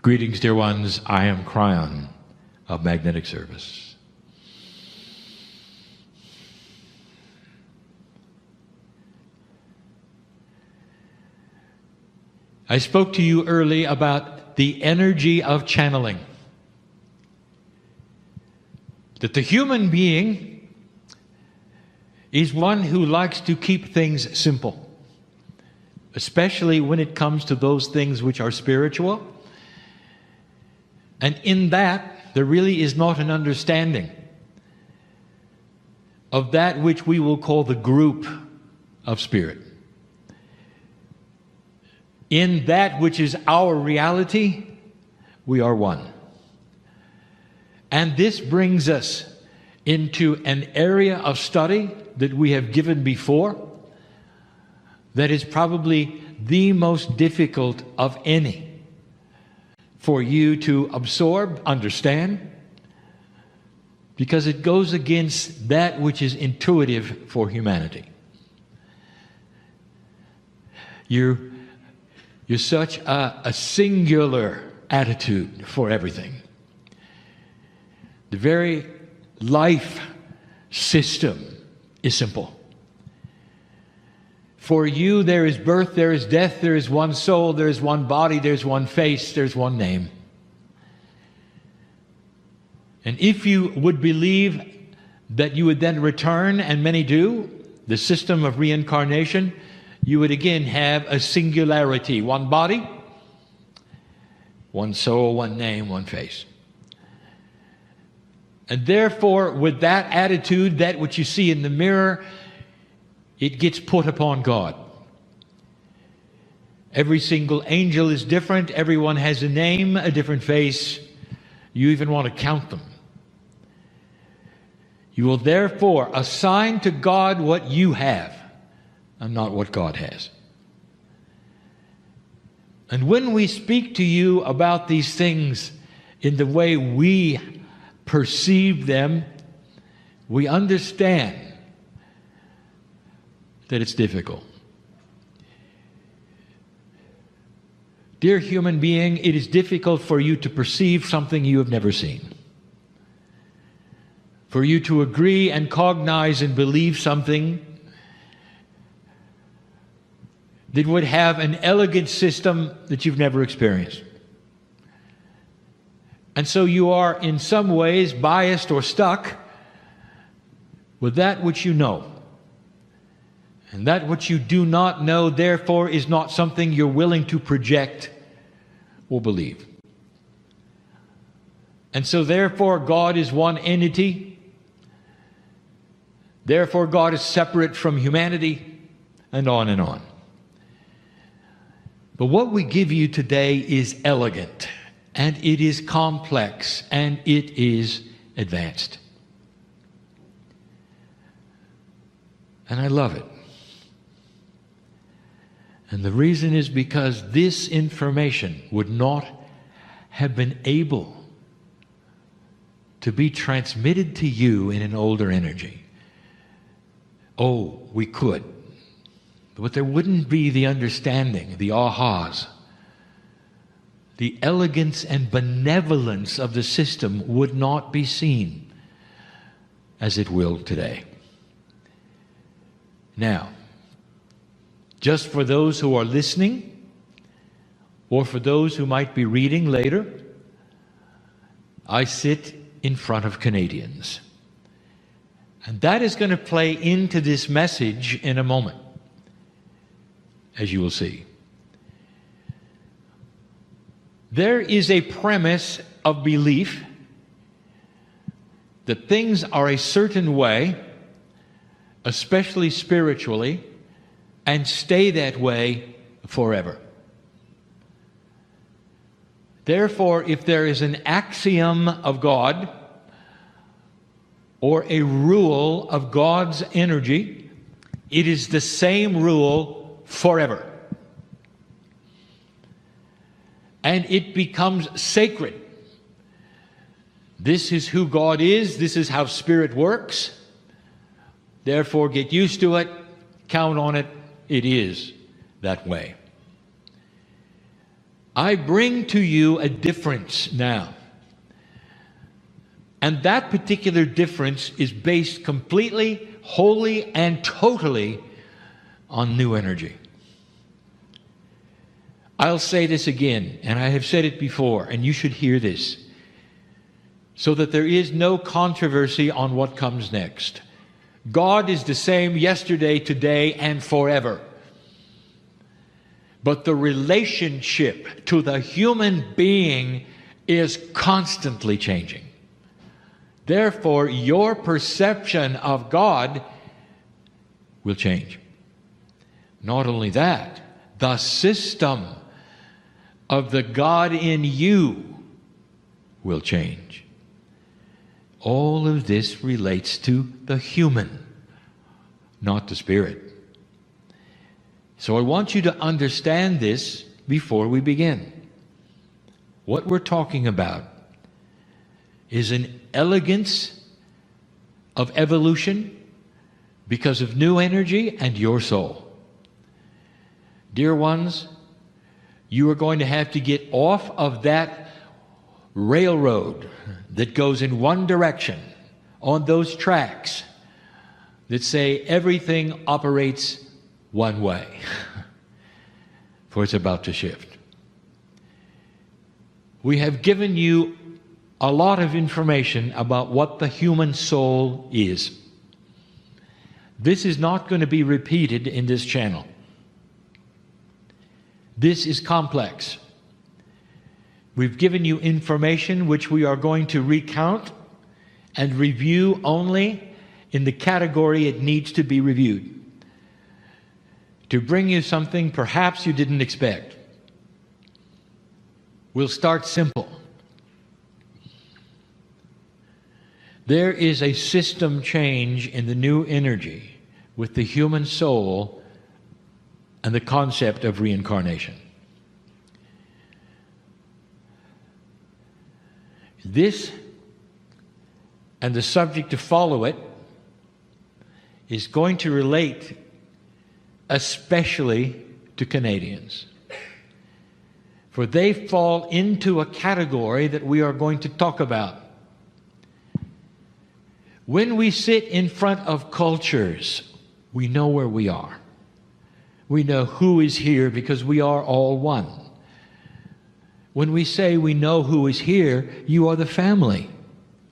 Greetings, dear ones. I am Kryon of Magnetic Service. I spoke to you early about the energy of channeling. That the human being is one who likes to keep things simple, especially when it comes to those things which are spiritual. And in that, there really is not an understanding of that which we will call the group of spirit. In that which is our reality, we are one. And this brings us into an area of study that we have given before that is probably the most difficult of any for you to absorb, understand, because it goes against that which is intuitive for humanity. You're such a singular attitude for everything. The very life system is simple. For you, there is birth, there is death, there is one soul, there is one body, there's one face, there's one name. And if you would believe that you would then return, and many do, the system of reincarnation, you would again have a singularity. One body, one soul, one name, one face. And therefore, with that attitude, that which you see in the mirror, it gets put upon God. Every single angel is different. Everyone has a name, a different face. You even want to count them. You will therefore assign to God what you have and not what God has. And when we speak to you about these things in the way we perceive them, we understand that it's difficult. Dear human being, it is difficult for you to perceive something you have never seen. For you to agree and cognize and believe something that would have an elegant system that you've never experienced. And so you are in some ways biased or stuck with that which you know. And that which you do not know, therefore, is not something you're willing to project or believe. And so, therefore, God is one entity. Therefore, God is separate from humanity, and on and on. But what we give you today is elegant, and it is complex, and it is advanced. And I love it. And the reason is because this information would not have been able to be transmitted to you in an older energy. Oh, we could. But there wouldn't be the understanding, the ahas. The elegance and benevolence of the system would not be seen as it will today. Now, just for those who are listening, or for those who might be reading later, I sit in front of Canadians. And that is going to play into this message in a moment, as you will see. There is a premise of belief that things are a certain way, especially spiritually, and stay that way forever. Therefore, if there is an axiom of God or a rule of God's energy, it is the same rule forever. And it becomes sacred. This is who God is. This is how Spirit works. Therefore, get used to it. Count on it. It is that way. I bring to you a difference now. And that particular difference is based completely, wholly, and totally on new energy. I'll say this again, and I have said it before, and you should hear this, so that there is no controversy on what comes next. God is the same yesterday, today, and forever. But the relationship to the human being is constantly changing. Therefore, your perception of God will change. Not only that, the system of the God in you will change. All of this relates to the human, not the spirit. So I want you to understand this before we begin. What we're talking about is an elegance of evolution because of new energy and your soul. Dear ones, you are going to have to get off of that railroad that goes in one direction on those tracks that say everything operates one way, for it's about to shift. We have given you a lot of information about what the human soul is. This is not going to be repeated in this channel. This is complex. We've given you information which we are going to recount and review only in the category it needs to be reviewed, to bring you something perhaps you didn't expect. We'll start simple. There is a system change in the new energy with the human soul and the concept of reincarnation. This and the subject to follow it is going to relate especially to Canadians, for they fall into a category that we are going to talk about. When we sit in front of cultures, we know where we are. We know who is here because we are all one. When we say we know who is here, you are the family.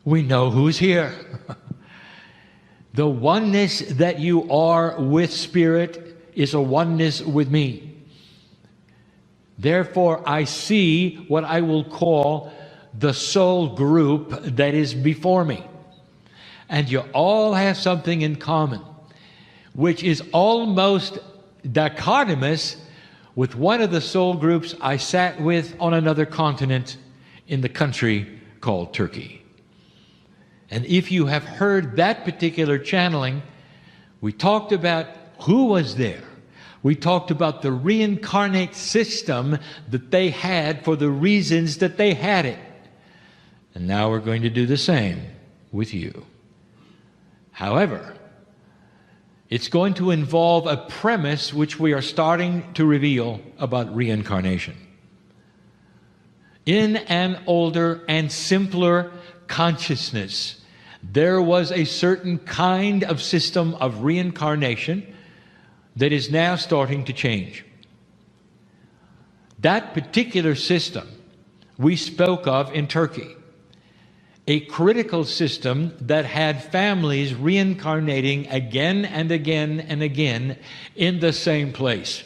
We know who is here. The oneness that you are with Spirit is a oneness with me. Therefore, I see what I will call the soul group that is before me. And you all have something in common, which is almost dichotomous with one of the soul groups I sat with on another continent in the country called Turkey. And if you have heard that particular channeling, we talked about who was there. We talked about the reincarnate system that they had for the reasons that they had it. And now we're going to do the same with you. However, it's going to involve a premise which we are starting to reveal about reincarnation. In an older and simpler consciousness, there was a certain kind of system of reincarnation that is now starting to change. That particular system we spoke of in Turkey, a critical system that had families reincarnating again and again and again in the same place.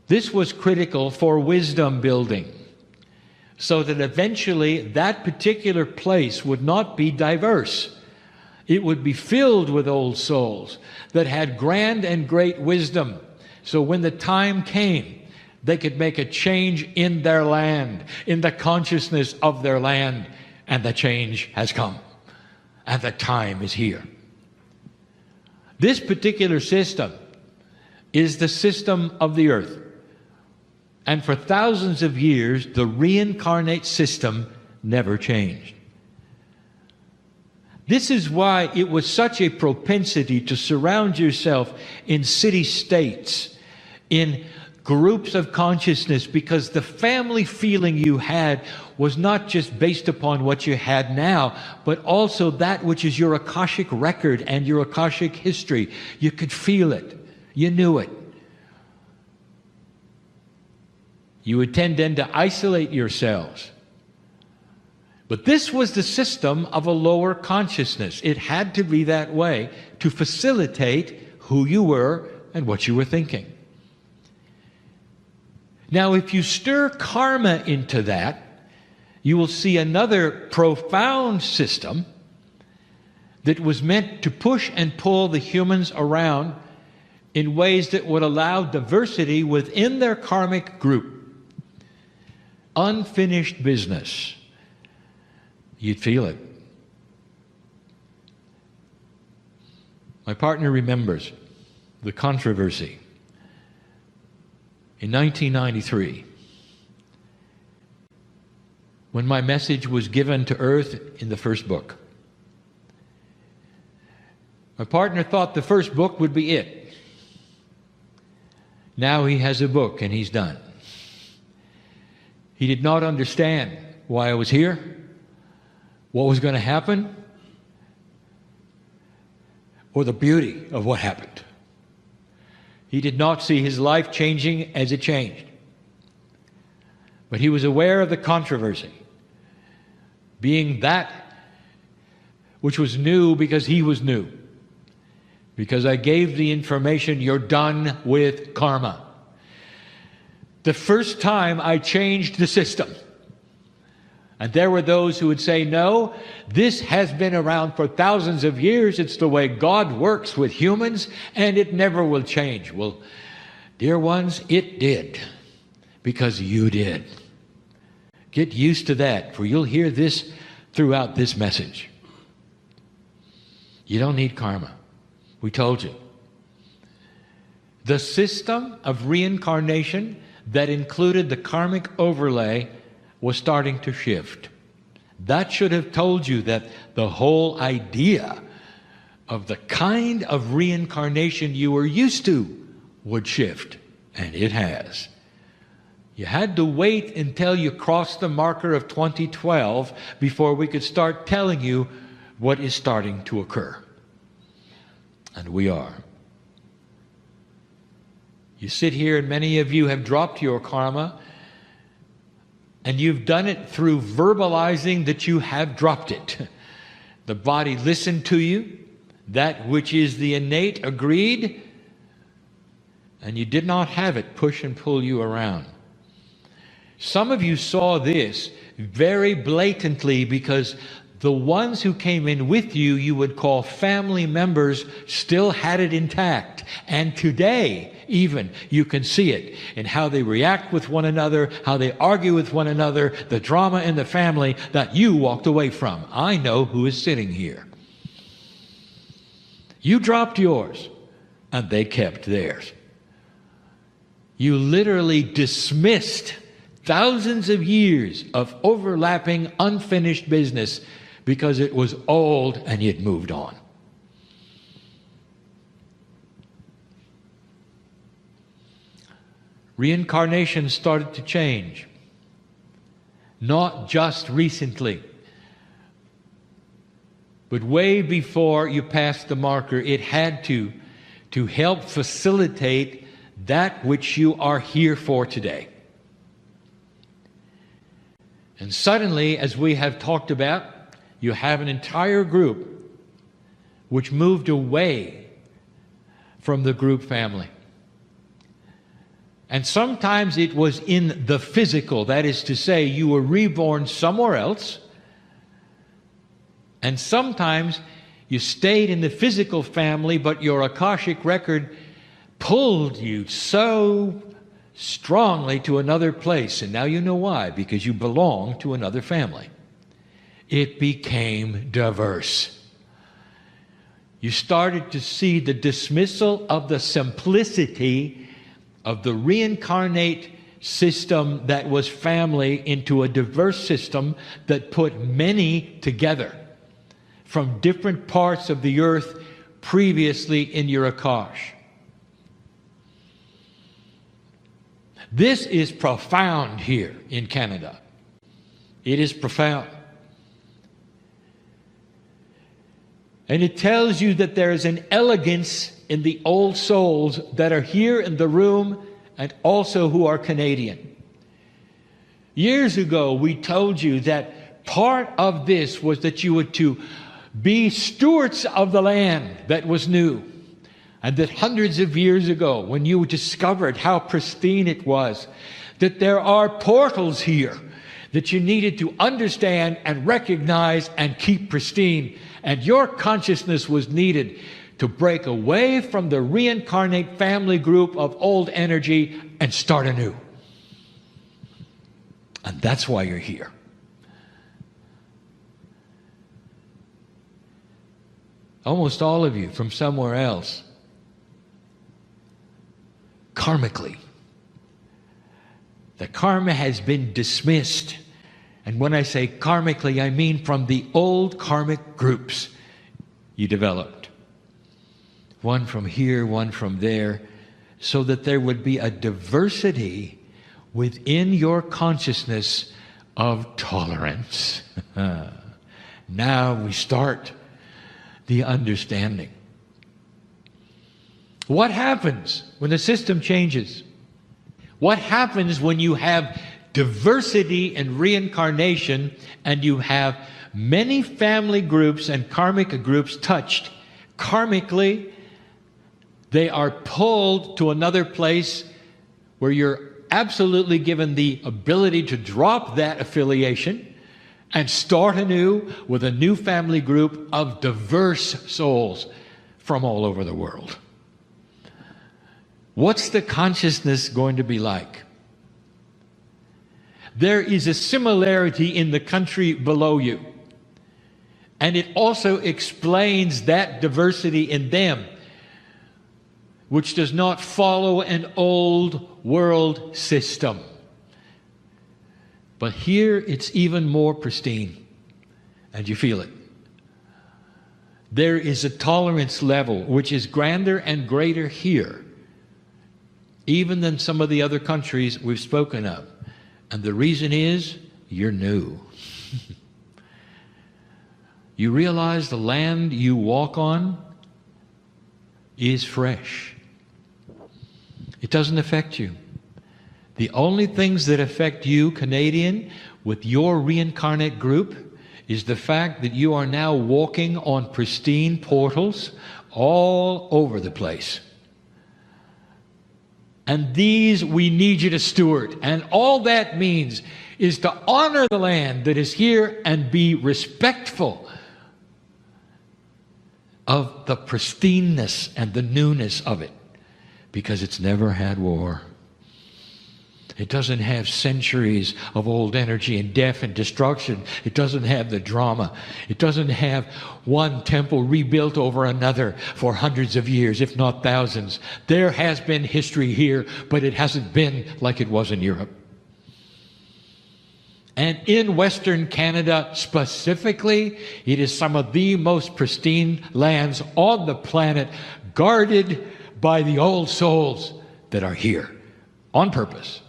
This was critical for wisdom building, so that eventually that particular place would not be diverse. It would be filled with old souls that had grand and great wisdom. So when the time came, they could make a change in their land, in the consciousness of their land. And the change has come. And the time is here. This particular system is the system of the earth. And for thousands of years, the reincarnate system never changed. This is why it was such a propensity to surround yourself in city-states, in groups of consciousness, because the family feeling you had was not just based upon what you had now, but also that which is your Akashic record and your Akashic history. You could feel it. You knew it. You would tend then to isolate yourselves. But this was the system of a lower consciousness. It had to be that way to facilitate who you were and what you were thinking. Now, if you stir karma into that, you will see another profound system that was meant to push and pull the humans around in ways that would allow diversity within their karmic group. Unfinished business. You'd feel it. My partner remembers the controversy in 1993 when my message was given to Earth in the first book. My partner thought the first book would be it. Now he has a book and he's done. He did not understand why I was here, what was going to happen, or the beauty of what happened. He did not see his life changing as it changed. But he was aware of the controversy, being that which was new because he was new. Because I gave the information, you're done with karma. The first time I changed the system. And there were those who would say, no, this has been around for thousands of years. It's the way God works with humans, and it never will change. Well, dear ones, it did, because you did. Get used to that, for you'll hear this throughout this message. You don't need karma. We told you. The system of reincarnation that included the karmic overlay was starting to shift. That should have told you that the whole idea of the kind of reincarnation you were used to would shift, and it has. You had to wait until you crossed the marker of 2012 before we could start telling you what is starting to occur. And we are. You sit here and many of you have dropped your karma, and you've done it through verbalizing that you have dropped it. The body listened to you. That which is the innate agreed, and you did not have it push and pull you around. Some of you saw this very blatantly because the ones who came in with you, you would call family members, still had it intact. And today, even, you can see it in how they react with one another, how they argue with one another, the drama in the family that you walked away from. I know who is sitting here. You dropped yours, and they kept theirs. You literally dismissed thousands of years of overlapping, unfinished business because it was old and you'd moved on. Reincarnation started to change. Not just recently, but way before you passed the marker. It had to help facilitate that which you are here for today. And suddenly, as we have talked about, you have an entire group which moved away from the group family. And sometimes it was in the physical, that is to say, you were reborn somewhere else. And sometimes you stayed in the physical family, but your Akashic record pulled you so strongly to another place. And now you know why, because you belong to another family. It became diverse. You started to see the dismissal of the simplicity of the reincarnate system that was family into a diverse system that put many together from different parts of the earth previously in your Akash. This is profound here in Canada. It is profound. And it tells you that there is an elegance in the old souls that are here in the room and also who are Canadian. Years ago, we told you that part of this was that you were to be stewards of the land that was new. And that hundreds of years ago, when you discovered how pristine it was, that there are portals here that you needed to understand and recognize and keep pristine. And your consciousness was needed to break away from the reincarnate family group of old energy and start anew. And that's why you're here. Almost all of you from somewhere else, karmically. The karma has been dismissed. And when I say karmically, I mean from the old karmic groups you developed. One from here, one from there, so that there would be a diversity within your consciousness of tolerance. Now we start the understanding. What happens when the system changes? What happens when you have diversity in reincarnation and you have many family groups and karmic groups touched? Karmically, they are pulled to another place where you're absolutely given the ability to drop that affiliation and start anew with a new family group of diverse souls from all over the world. What's the consciousness going to be like? There is a similarity in the country below you. And it also explains that diversity in them, which does not follow an old world system. But here it's even more pristine, and you feel it. There is a tolerance level which is grander and greater here, even than some of the other countries we've spoken of. And the reason is, you're new. You realize the land you walk on is fresh. It doesn't affect you. The only things that affect you, Canadian, with your reincarnate group, is the fact that you are now walking on pristine portals all over the place. And these we need you to steward. And all that means is to honor the land that is here and be respectful of the pristineness and the newness of it. Because it's never had war. It doesn't have centuries of old energy and death and destruction. It doesn't have the drama. It doesn't have one temple rebuilt over another for hundreds of years, if not thousands. There has been history here, but it hasn't been like it was in Europe. And in Western Canada specifically, it is some of the most pristine lands on the planet, guarded by the old souls that are here on purpose,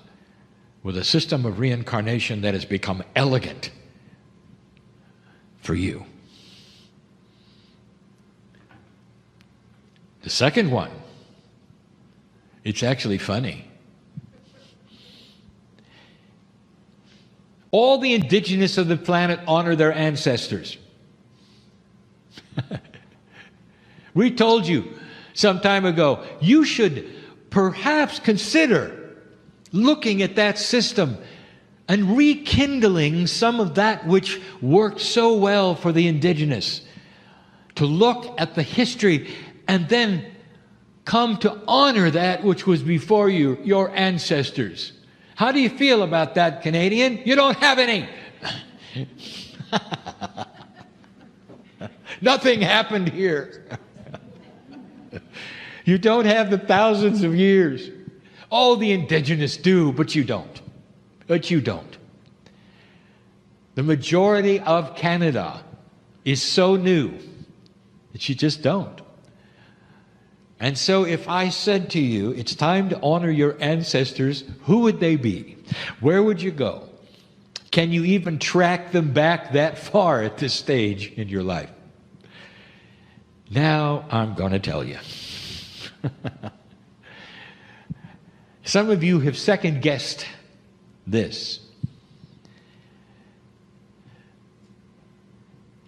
with a system of reincarnation that has become elegant for you. The second one, it's actually funny. All the indigenous of the planet honor their ancestors. We told you some time ago, you should perhaps consider looking at that system and rekindling some of that which worked so well for the indigenous. To look at the history and then come to honor that which was before you, your ancestors. How do you feel about that, Canadian? You don't have any. Nothing happened here. You don't have the thousands of years. All the indigenous do, but you don't. But you don't. The majority of Canada is so new that you just don't. And so if I said to you, it's time to honor your ancestors, who would they be? Where would you go? Can you even track them back that far at this stage in your life? Now I'm going to tell you. Some of you have second-guessed this.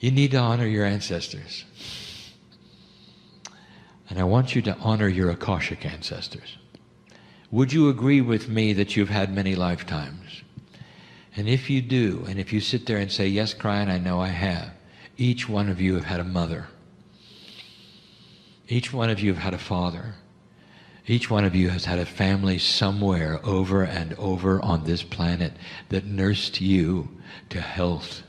You need to honor your ancestors. And I want you to honor your Akashic ancestors. Would you agree with me that you've had many lifetimes? And if you do, and if you sit there and say, yes, Kryon, I know I have, each one of you have had a mother. Each one of you have had a father. Each one of you has had a family somewhere over and over on this planet that nursed you to health,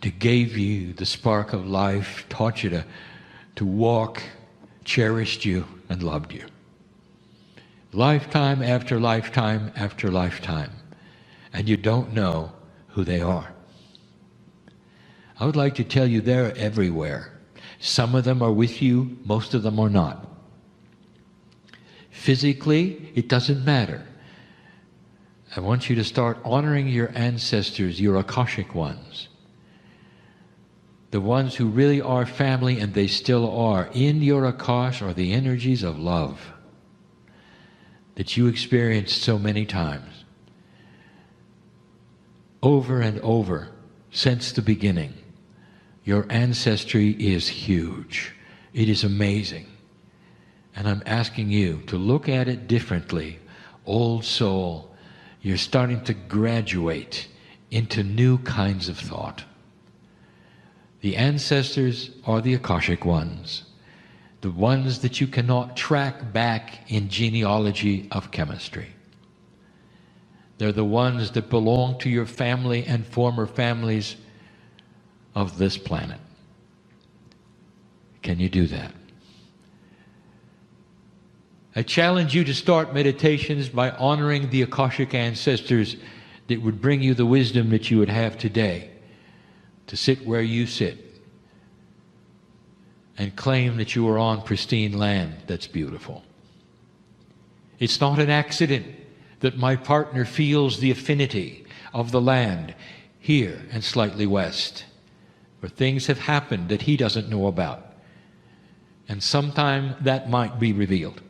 that gave you the spark of life, taught you to walk, cherished you, and loved you. Lifetime after lifetime after lifetime. And you don't know who they are. I would like to tell you they're everywhere. Some of them are with you, most of them are not. Physically, it doesn't matter. I want you to start honoring your ancestors, your Akashic ones. The ones who really are family, and they still are. In your Akash are the energies of love that you experienced so many times. Over and over, since the beginning. Your ancestry is huge. It is amazing. And I'm asking you to look at it differently. Old soul, you're starting to graduate into new kinds of thought. The ancestors are the Akashic ones, the ones that you cannot track back in genealogy of chemistry. They're the ones that belong to your family and former families of this planet. Can you do that? I challenge you to start meditations by honoring the Akashic ancestors that would bring you the wisdom that you would have today to sit where you sit and claim that you are on pristine land that's beautiful. It's not an accident that my partner feels the affinity of the land here and slightly west, where things have happened that he doesn't know about. And sometime that might be revealed.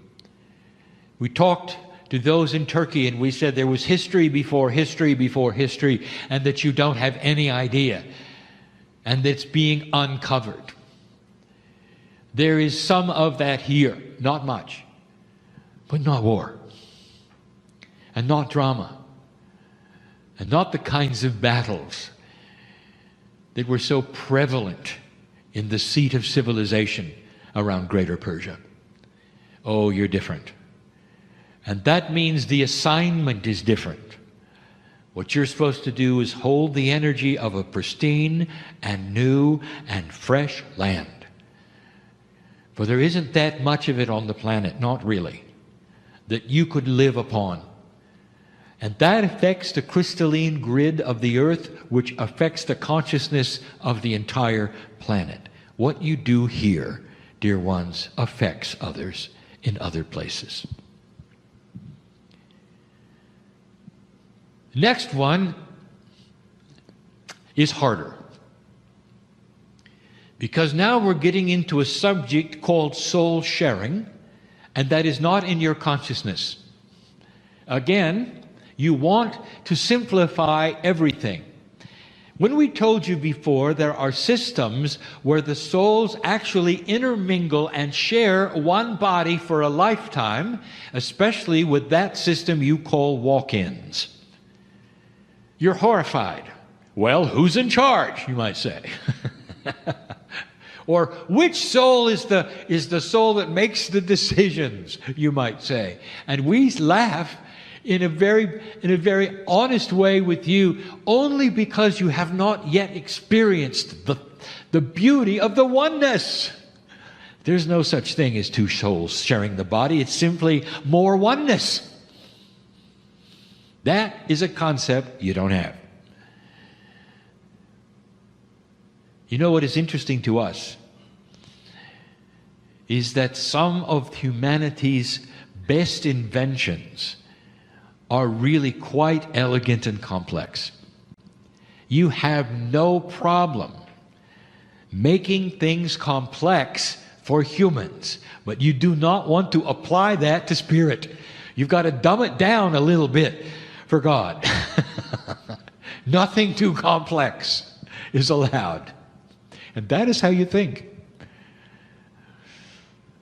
We talked to those in Turkey and we said there was history before history before history, and that you don't have any idea, and it's being uncovered. There is some of that here, not much, but not war, and not drama, and not the kinds of battles that were so prevalent in the seat of civilization around Greater Persia. Oh, you're different. And that means the assignment is different. What you're supposed to do is hold the energy of a pristine and new and fresh land. For there isn't that much of it on the planet, not really, that you could live upon. And that affects the crystalline grid of the earth, which affects the consciousness of the entire planet. What you do here, dear ones, affects others in other places. Next one is harder. Because now we're getting into a subject called soul sharing, and that is not in your consciousness. Again, you want to simplify everything. When we told you before, there are systems where the souls actually intermingle and share one body for a lifetime, especially with that system you call walk-ins. You're horrified. Well, who's in charge, you might say. Or which soul is the soul that makes the decisions, you might say. And we laugh in a very honest way with you, only because you have not yet experienced the beauty of the oneness. There's no such thing as two souls sharing the body. It's simply more oneness. That is a concept you don't have. You know what is interesting to us is that some of humanity's best inventions are really quite elegant and complex. You have no problem making things complex for humans, but you do not want to apply that to spirit. You've got to dumb it down a little bit for God. Nothing too complex is allowed. And that is how you think.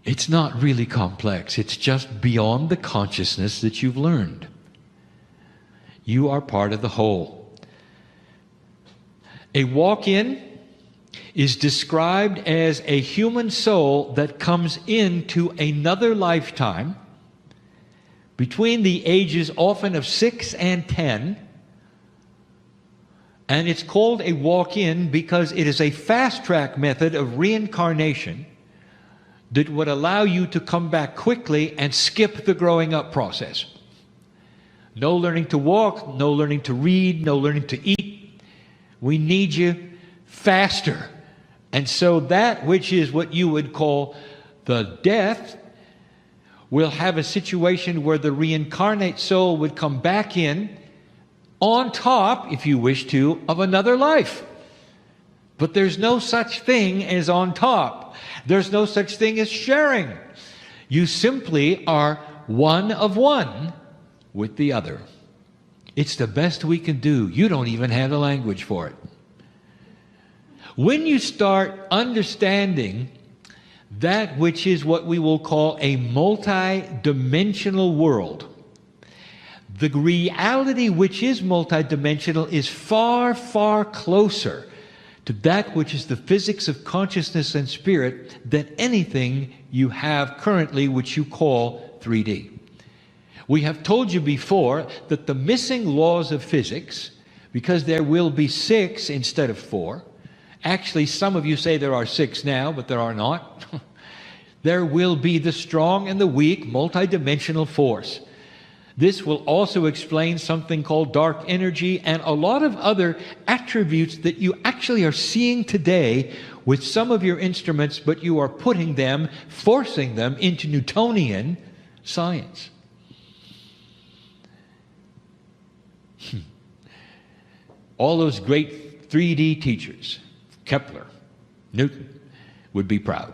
It's not really complex. It's just beyond the consciousness that you've learned. You are part of the whole. A walk-in is described as a human soul that comes into another lifetime between the ages often of 6 and 10. And it's called a walk-in because it is a fast-track method of reincarnation that would allow you to come back quickly and skip the growing up process. No learning to walk, no learning to read, no learning to eat. We need you faster. And so that which is what you would call the death will have a situation where the reincarnate soul would come back in on top, if you wish to, of another life. But there's no such thing as on top. There's no such thing as sharing. You simply are one of one with the other. It's the best we can do. You don't even have the language for it. When you start understanding that which is what we will call a multi-dimensional world, the reality which is multidimensional is far, far closer to that which is the physics of consciousness and spirit than anything you have currently, which you call 3D. We have told you before that the missing laws of physics, because there will be 6 instead of 4, actually some of you say there are 6 now, but there are not. There will be the strong and the weak multidimensional force. This will also explain something called dark energy and a lot of other attributes that you actually are seeing today with some of your instruments, but you are putting them, forcing them into Newtonian science. All those great 3D teachers, Kepler, Newton, would be proud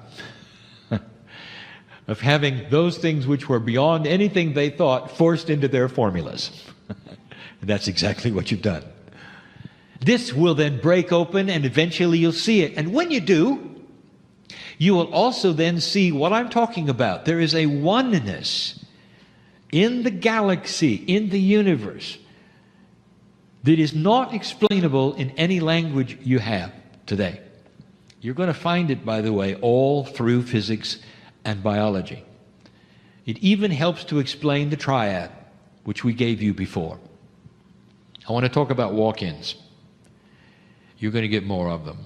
of having those things which were beyond anything they thought forced into their formulas. And that's exactly what you've done. This will then break open and eventually you'll see it. And when you do, you will also then see what I'm talking about. There is a oneness in the galaxy, in the universe, that is not explainable in any language you have today. You're going to find it, by the way, all through physics and biology. It even helps to explain the triad, which we gave you before. I want to talk about walk-ins. You're going to get more of them.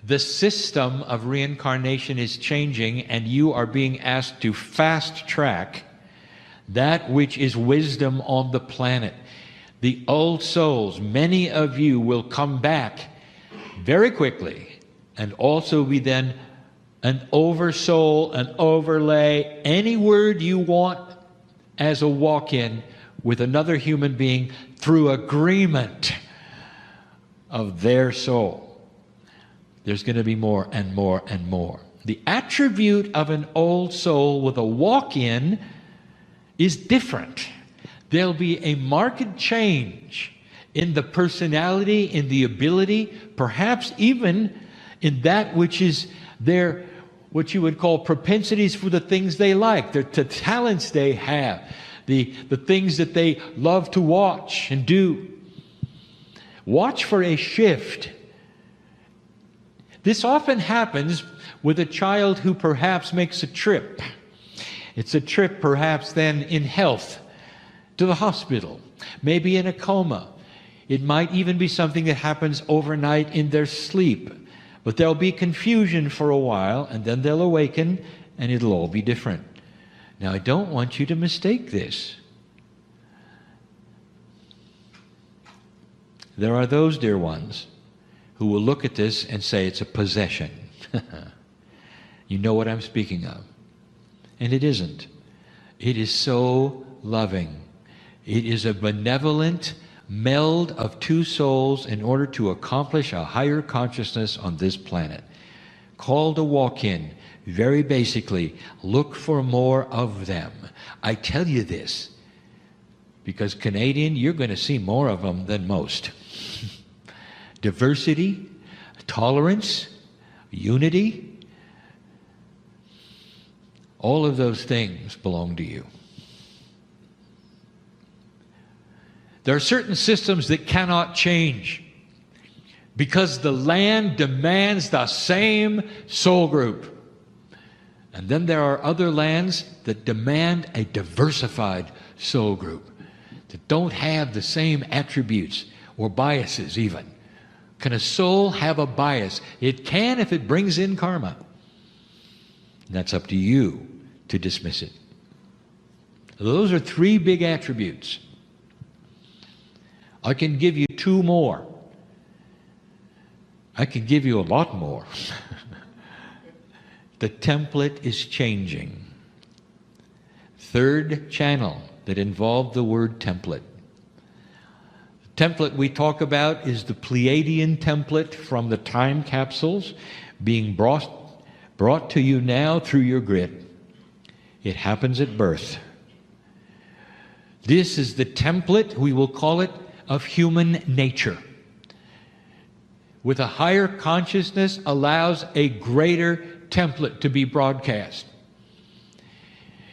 The system of reincarnation is changing, and you are being asked to fast-track that which is wisdom on the planet. The old souls, many of you will come back very quickly and also be then an oversoul, an overlay, any word you want as a walk-in with another human being through agreement of their soul. There's going to be more and more and more. The attribute of an old soul with a walk-in is different. There'll be a marked change in the personality, in the ability, perhaps even in that which is their, what you would call propensities for the things they like, the talents they have, the things that they love to watch and do. Watch for a shift. This often happens with a child who perhaps makes a trip. It's a trip perhaps then in health to the hospital, maybe in a coma. It might even be something that happens overnight in their sleep. But there'll be confusion for a while, and then they'll awaken, and it'll all be different. Now, I don't want you to mistake this. There are those, dear ones, who will look at this and say it's a possession. You know what I'm speaking of. And it isn't. It is so loving. It is a benevolent meld of two souls in order to accomplish a higher consciousness on this planet. Called a walk-in, very basically, look for more of them. I tell you this, because Canadian, you're going to see more of them than most. Diversity, tolerance, unity, all of those things belong to you. There are certain systems that cannot change because the land demands the same soul group. And then there are other lands that demand a diversified soul group that don't have the same attributes or biases even. Can a soul have a bias? It can if it brings in karma. And that's up to you to dismiss it. Those are three big attributes. I can give you two more. I can give you a lot more. The template is changing. Third channel that involved the word template. The template we talk about is the Pleiadian template from the time capsules being brought to you now through your grid. It happens at birth. This is the template, we will call it, of human nature. With a higher consciousness allows a greater template to be broadcast.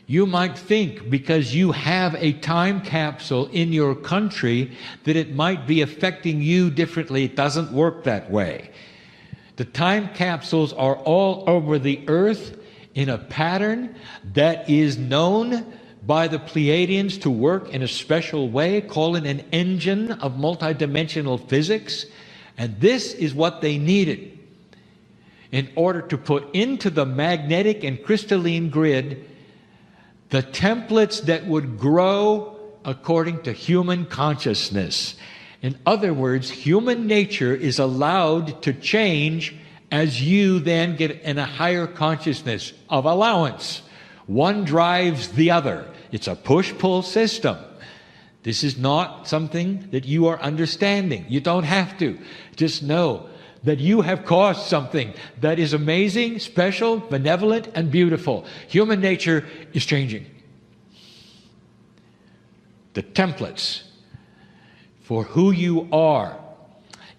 You might think because you have a time capsule in your country that it might be affecting you differently. It doesn't work that way. The time capsules are all over the earth in a pattern that is known by the Pleiadians to work in a special way, call it an engine of multidimensional physics. And this is what they needed in order to put into the magnetic and crystalline grid the templates that would grow according to human consciousness. In other words, human nature is allowed to change as you then get in a higher consciousness of allowance. One drives the other. It's a push-pull system. This is not something that you are understanding. You don't have to. Just know that you have caused something that is amazing, special, benevolent, and beautiful. Human nature is changing. The templates for who you are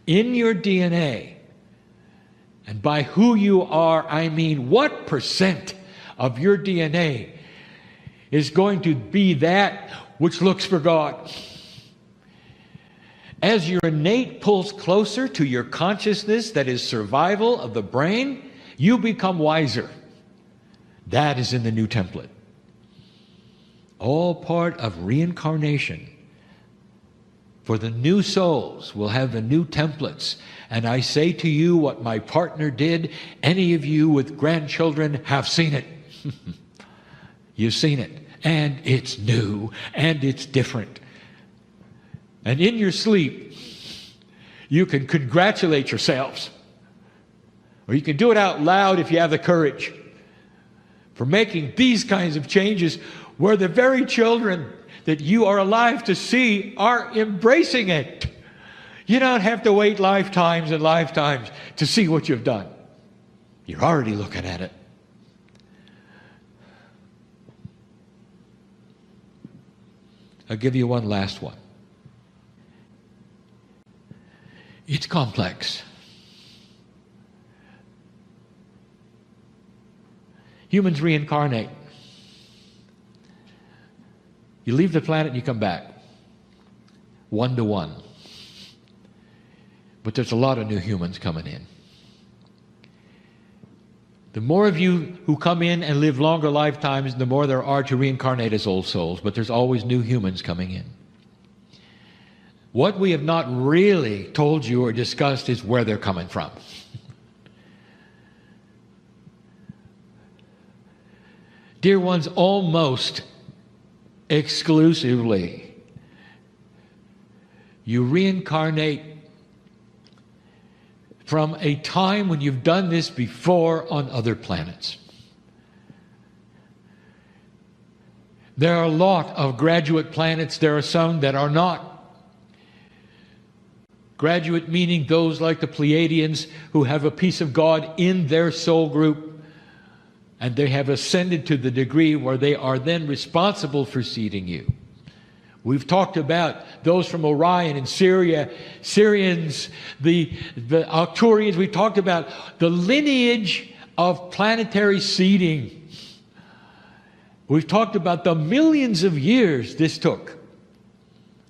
in your DNA, and by who you are, I mean what percent of your DNA is going to be that which looks for God. As your innate pulls closer to your consciousness that is survival of the brain, you become wiser. That is in the new template. All part of reincarnation. For the new souls will have the new templates. And I say to you what my partner did, any of you with grandchildren have seen it. You've seen it. And it's new. And it's different. And in your sleep, you can congratulate yourselves. Or you can do it out loud if you have the courage. For making these kinds of changes where the very children that you are alive to see are embracing it. You don't have to wait lifetimes and lifetimes to see what you've done. You're already looking at it. I'll give you one last one. It's complex. Humans reincarnate. You leave the planet and you come back. 1 to 1. But there's a lot of new humans coming in. The more of you who come in and live longer lifetimes, the more there are to reincarnate as old souls. But there's always new humans coming in. What we have not really told you or discussed is where they're coming from. Dear ones, almost exclusively, you reincarnate from a time when you've done this before on other planets. There are a lot of graduate planets. There are some that are not. Graduate meaning those like the Pleiadians who have a piece of God in their soul group, and they have ascended to the degree where they are then responsible for seeding you. We've talked about those from Orion and Syria, Syrians, the Arcturians. We talked about the lineage of planetary seeding. We've talked about the millions of years this took.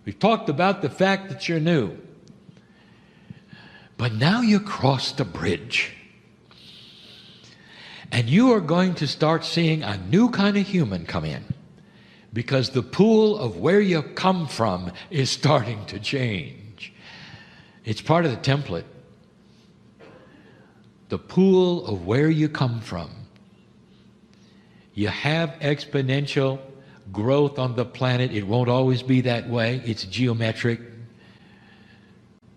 We've talked about the fact that you're new. But now you cross the bridge. And you are going to start seeing a new kind of human come in. Because the pool of where you come from is starting to change. It's part of the template. The pool of where you come from. You have exponential growth on the planet. It won't always be that way. It's geometric.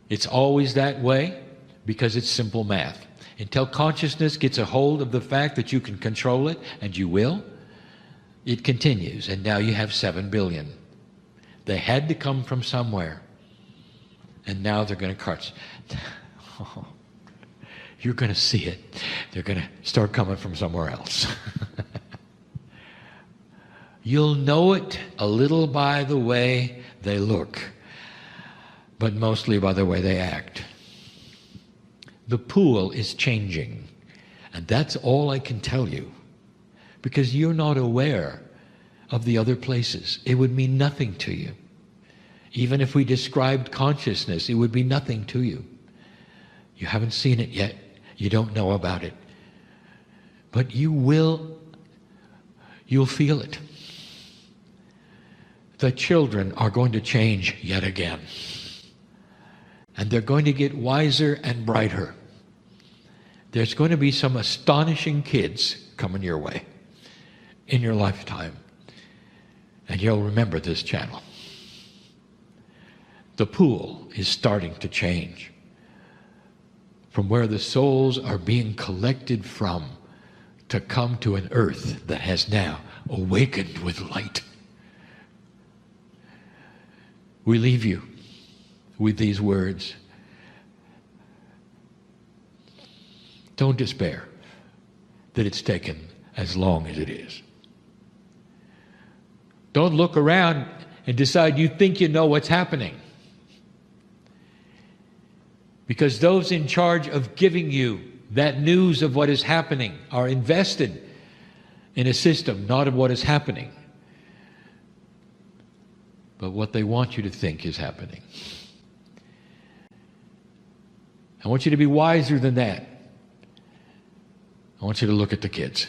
It's always that way because it's simple math. Until consciousness gets a hold of the fact that you can control it, and you will, it continues. And now you have 7 billion. They had to come from somewhere. And now they're going to crush. Oh, you're going to see it. They're going to start coming from somewhere else. You'll know it a little by the way they look, but mostly by the way they act. The pool is changing, and that's all I can tell you, because you're not aware of the other places. It would mean nothing to you. Even if we described consciousness, it would be nothing to you. You haven't seen it yet. You don't know about it. But you'll feel it. The children are going to change yet again. And they're going to get wiser and brighter. There's going to be some astonishing kids coming your way in your lifetime. And you'll remember this channel. The pool is starting to change. From where the souls are being collected from to come to an earth that has now awakened with light. We leave you with these words. Don't despair that it's taken as long as it is. Don't look around and decide you think you know what's happening. Because those in charge of giving you that news of what is happening are invested in a system, not of what is happening, but what they want you to think is happening. I want you to be wiser than that. I want you to look at the kids.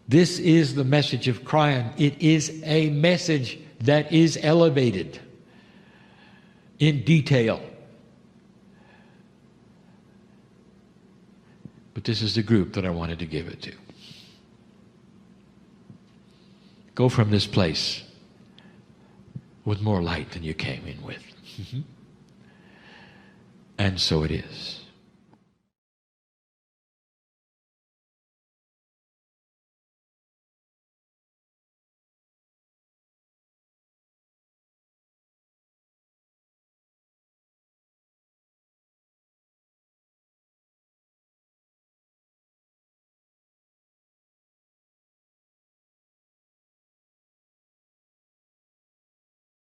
This is the message of Kryon. It is a message that is elevated in detail. But this is the group that I wanted to give it to. Go from this place with more light than you came in with. And so it is.